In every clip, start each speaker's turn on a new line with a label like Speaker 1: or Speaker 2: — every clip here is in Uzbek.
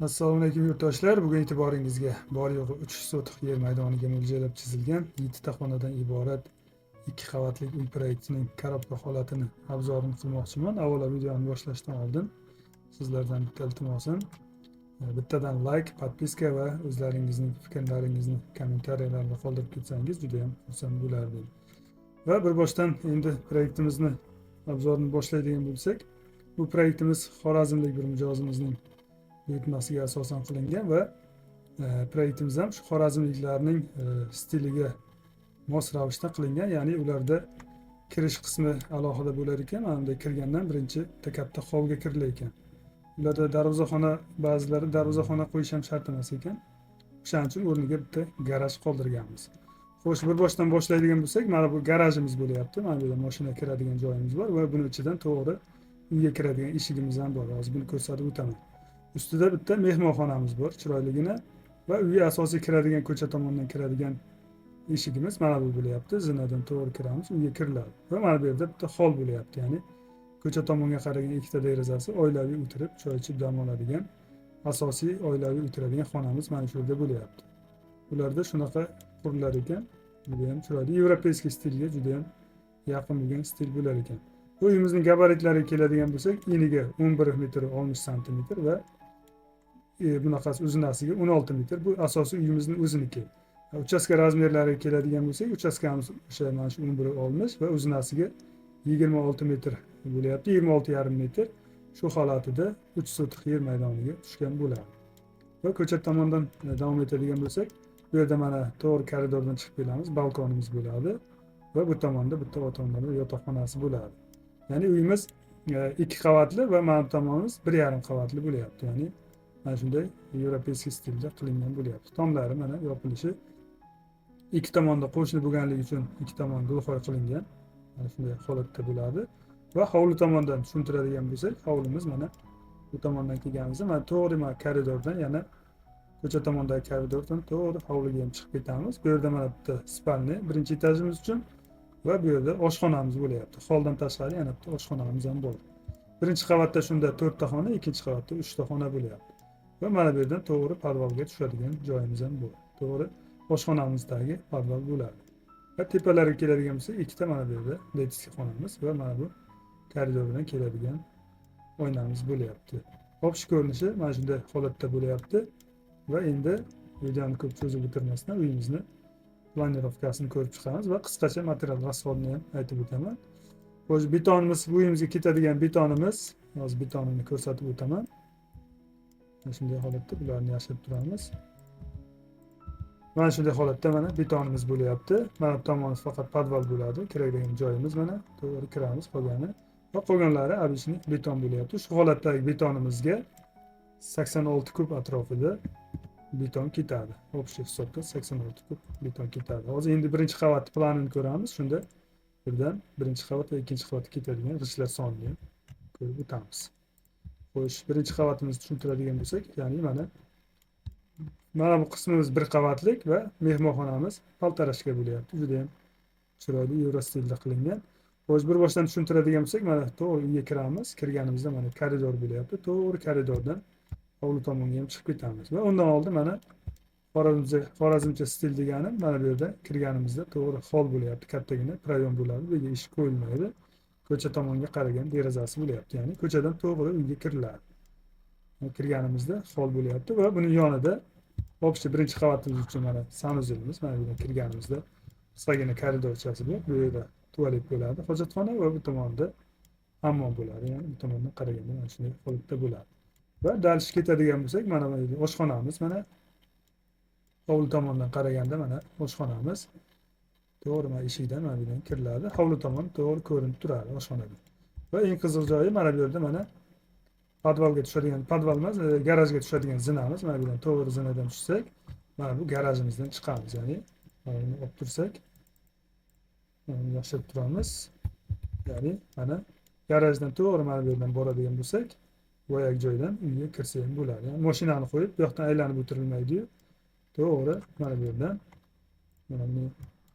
Speaker 1: Assalomu alaykum yurtdoshlar. Bugun e'tiboringizga bor yo'g'i 3 sotix yer maydoniga mo'ljallab chizilgan 7 ta xonadan iborat 2 qavatli uy proyektining korobka holatini obzorini qilmoqchiman. Avvalo videoni boshlashdan oldin sizlardan bitta iltimosim, bittadan like, podpiska va o'zlaringizning fikrlaringizni kommentariyalarda qoldirib ketsangiz juda ham xursand bo'lardim. Va bir boshdan endi proyektimizni obzorini boshlaydigan bo'lsak, bu proyektimiz xorazmlik bir mijozimizning buyurtmasiga asosan qilingan va proyektimiz ham shu xorazmliklarning stiliga mos ravishda qilingan, ya'ni ularda kirish qismi alohida bo'lar ekan. Mana bunday kirgandan birinchi bitta katta hovga kirilar ekan. Ularda darvozaxona, ba'zilari darvozaxona qo'yish ham shart emas ekan. O'shaning uchun o'rniga bitta garaj qoldirganmiz. Xo'sh, bir boshdan boshlaydigan bo'lsak, mana bu garajimiz bo'lyapti. Mana bu yerda mashina kiradigan joyimiz bor va buni ichidan to'g'ri uyga kiradigan eshigimiz ham bor. Hozir buni ko'rsatib o'taman. Ustida bitta mehmonxonamiz bor, chiroyligina, va uyga asosiy kiradigan ko'cha tomondan kiradigan eshigimiz mana bu bo'lyapti. Zinadan to'g'ri kiramiz, uyga kiriladi. Va mana bu yerda bitta hol bo'lyapti, ya'ni ko'cha tomonga qaragan ikkita derazasi, oilaviy o'tirib choy ichib dam oladigan asosiy oilaviy o'tiradigan xonamiz mana shu yerda bo'lyapti. Ularda shunaqa qurilar ekan. Juda ham chiroyli, yevropeyskiy stilga juda ham yaqin bo'lgan stil bo'lar ekan. Uyimizning gabaritlariga keladigan bo'lsak, eniga 11 metr 60 santimetr va bunaqasi uzunasiga 16 metr. Bu asosiy uyimizning o'ziniki. Uchastka razmerlariga keladigan bo'lsak, uchastkamiz o'sha mana shu 11.60 va uzunasiga 26 metr bo'lyapti, 26,5 metr. Shu holatida 3 sotix yer maydoniga tushgan bo'ladi. Va ko'cha tomondan davom etadigan bo'lsak, bu yerda mana to'g'ri koridordan chiqib kelamiz, balkonimiz bo'ladi va bu tomonda bitta ota-onalar yotoqxonasi bo'ladi. Ya'ni uyimiz 2 qavatli va mana bu tomonimiz 1,5 qavatli bo'lyapti. Ya'ni mana shunday yevropeyskiy stilda qilingan bo'lyapti. Tomlari mana yopilishi ikki tomonda qo'shni bo'lganligi uchun ikki tomon gulxoy qilingan. Mana shunday holatda bo'ladi. Va hovli tomondan tushuntiradigan bo'lsak, hovlimiz mana bu tomondan kelganimizda mana to'g'ri mana koridordan, yana ko'cha tomondagi koridordan to'g'ri hovliga ham chiqib ketamiz. Bu yerda mana bitta spalniy birinchi etajimiz uchun va bu yerda oshxonamiz bo'lyapti. Holdan tashqari yana bitta oshxonamiz ham bor. Birinchi qavatda shunda 4 ta xona, ikkinchi qavatda 3 ta xona bo'lyapti. Va mana bu yerdan to'g'ri podvalga tushadigan joyimiz ham bor. To'g'ri oshxonamizdagi podval bo'ladi. Va tepalarga keladigan bo'lsak, ikkita mana bu yerda letitskiy xonamiz va mana bu koridordan keladigan oynamiz bo'lyapti. Obsh ko'rinishi mana shunday holatda bo'lyapti. Va endi videoni ko'p cho'zib o'tirmasdan uyimizni planirovkasini ko'rib chiqamiz va qisqacha material rasxodini ham aytib o'taman. Xo'sh, betonimiz, bu uyimizga ketadigan betonimiz, hozir betonini ko'rsatib o'taman. Mana shunday holatda bularni yashirib turamiz. Mana shunday holatda mana betonimiz bo'lyapti. Mana bu tomonimiz faqat podval bo'ladi. Kiradigan joyimiz mana to'g'ri kiramiz, qolgani va qolganlari обычный beton bo'lyapti. Shu holatdagi betonimizga 86 kub atrofida beton ketadi. Общий hisobda 86 kub beton ketadi. Hozir endi birinchi qavat planini ko'ramiz. Shunda birdan birinchi qavat va ikkinchi qavatga ketadigan g'ichlar sonini ko'rib o'tamiz. Xo'sh, birinchi qavatimizni tushuntiradigan bo'lsak, ya'ni mana bu qismimiz bir qavatlik va mehmonxonamiz paltarashka bo'lyapti. Juda ham chiroyli yevro stilda qilingan. Xo'sh, bir boshdan tushuntiradigan bo'lsak, mana to'g'ri uyga kiramiz. Kirganimizda mana koridor bo'lyapti. To'g'ri koridordan hovli tomonga ham chiqib ketamiz. Va undan oldin mana xorazmcha stil degani mana bu yerda kirganimizda to'g'ri hol bo'lyapti. Kattagina proyom bo'ladi. Bu yerga eshik qo'yilmaydi. Ko'cha tomonga qaragan derazasi bo'lyapti. Ya'ni ko'chadan to'g'ri uyga kiriladi. Kirganimizda hol bo'lyapti va buning yonida общий birinchi qavatimiz uchun mana sanuzilimiz, mana bu yerdan kirganimizda qisqagina koridorchasi bor. Bu yerda tualet bo'ladi, hojatxona va bu tomonda hammom bo'ladi. Ya'ni bu tomondan qaraganda mana shunday holatda bo'ladi. Va dalish ketadigan bo'lsak, mana bu yerda oshxonamiz, mana hovli tomondan qaraganda mana oshxonamiz to'g'ri mana eshikdan mana bu yerdan kiriladi. Hovli tomon to'g'ri ko'rinib turadi oshxonadan. Va eng qiziq joyi mana bu yerda mana podvalga tushadigan, podval emas, garajga tushadigan zinamiz. Mana bu yerdan to'g'ri zinadan tushsak, mana bu garajimizdan chiqamiz. Ya'ni mana buni olib tursak, mana buni yashirib turamiz. Ya'ni mana garajdan to'g'ri mana bu yerdan boradigan bo'lsak, boyagi joydan uyga kirsa ham bo'ladi. Yani mashinani qo'yib, bu yoqdan aylanib o'tirilmaydi-yu. To'g'ri mana bu yerdan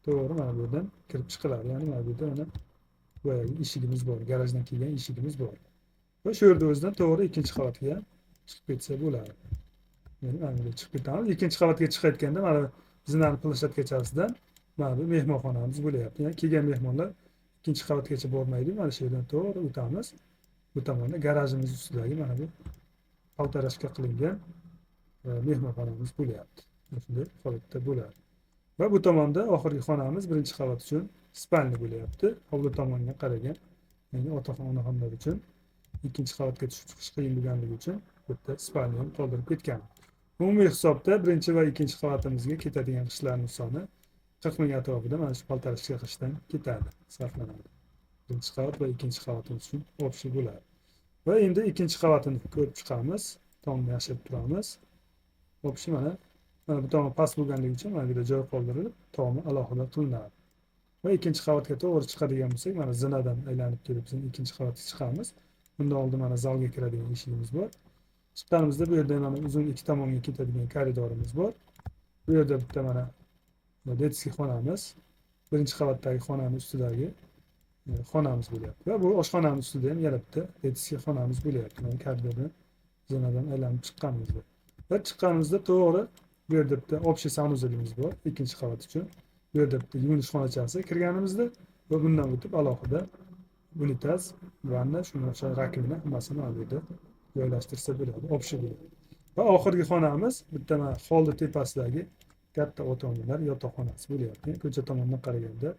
Speaker 1: to'g'ri mana bu yerdan kirib chiqiladi. Ya'ni mana bu yerda mana boyagi eshigimiz bor, garajdan kelgan eshigimiz bor. Va shu yerda o'zidan to'g'ri ikkinchi qavatga chiqib ketsa bo'ladi. Yani mana bunday chiqib ketamiz. Ikkinchi qavatga chiqayotganda mana zinani plashadkachasidan mana bu mehmonxonamiz bo'lyapti. Ya'ni kelgan mehmonlar ikkinchi qavatgacha bormaydi. Mana shu yerdan to'g'ri o'tamiz. Bu tomonda garajimiz ustidagi mana bu paltarashka qilingan mehmonxonamiz bo'lyapti. Shunday holatda bo'ladi. Va bu tomonda oxirgi xonamiz birinchi qavat uchun spalni bo'lyapti. Hovli tomonga qaragan. Ya'ni otaxon onaxonlar uchun ikkinchi qavatga tushib chiqish qiyin bo'lganligi uchun bu yerda spalni ham qoldirib ketgan. Umumiy hisobda birinchi va ikkinchi qavatimizga ketadigan qishlarning soni 40 ming atrofida mana shu paltarashka qilishdan ketadi, sarflanadi. Birinchi qavat va ikkinchi qavatimiz uchun общий bo'ladi. Va endi ikkinchi qavatini ko'rib chiqamiz. Tomni yashirib turamiz. Общий mana bu tomon past bo'lganligi uchun mana bu yerda joy qoldirilib, tomni alohida qilinadi. Va ikkinchi qavatga to'g'ri chiqadigan bo'lsak, mana zinadan aylanib kelib biz ikkinchi qavatga chiqamiz. Bundan oldin mana zalga kiradigan eshigimiz bor. Chiqqanimizda bu yerda mana uzun ikki tomonga ketadigan koridorimiz bor. Bu yerda bitta mana detskiy xonamiz, birinchi qavatdagi xonani ustidagi xonamiz bo'lyapti. Va bu oshxonamiz ustida ham yana bitta detskiy xonamiz bo'lyapti. Mana koridordan zinadan aylanib chiqqanimizda. Va chiqqanimizda to'g'ri bu yerda bitta общий sanuzelimiz bor ikkinchi qavat uchun. Bu yerda bitta yuvinish xonachasi kirganimizda va bundan o'tib alohida unitaz, vanna, shunga o'xshagan rakovina hammasini mana bu yerda joylashtirsa bo'ladi, общий bo'ladi. Va oxirgi xonamiz bitta mana holni tepasidagi katta o'to'nlar yotoqxonasi bo'lyapti. Ko'cha tomondan qaraganda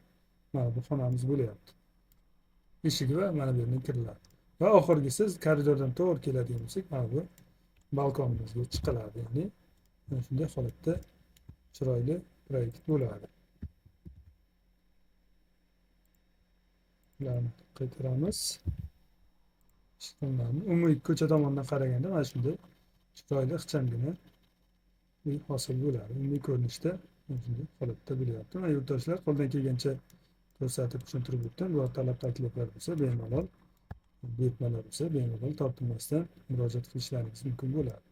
Speaker 1: mana bu xonamiz bo'lyapti. Eshigi va mana bu yerdan kiriladi. Va oxirgisi koridordan to'g'ri keladigan bo'lsak, mana bu balkonimizga chiqiladi. Ya'ni mana shunday holatda chiroyli proyekt bo'ladi. Ularni qaytaramiz. Umumiy ko'cha tomondan qaraganda mana shunday chiroyli ixchamgina uy hosil bo'ladi. Umumiy ko'rinishda mana shunday holatda bo'lyapti. Va yurtdoshlar qo'ldan kelgancha ko'rsatib tushuntirib o'tdim. Biror talab takliflar bo'lsa bemalol, buyurtmalar bo'lsa bemalol tortinmasdan murojaat qilishlaringiz mumkin bo'ladi.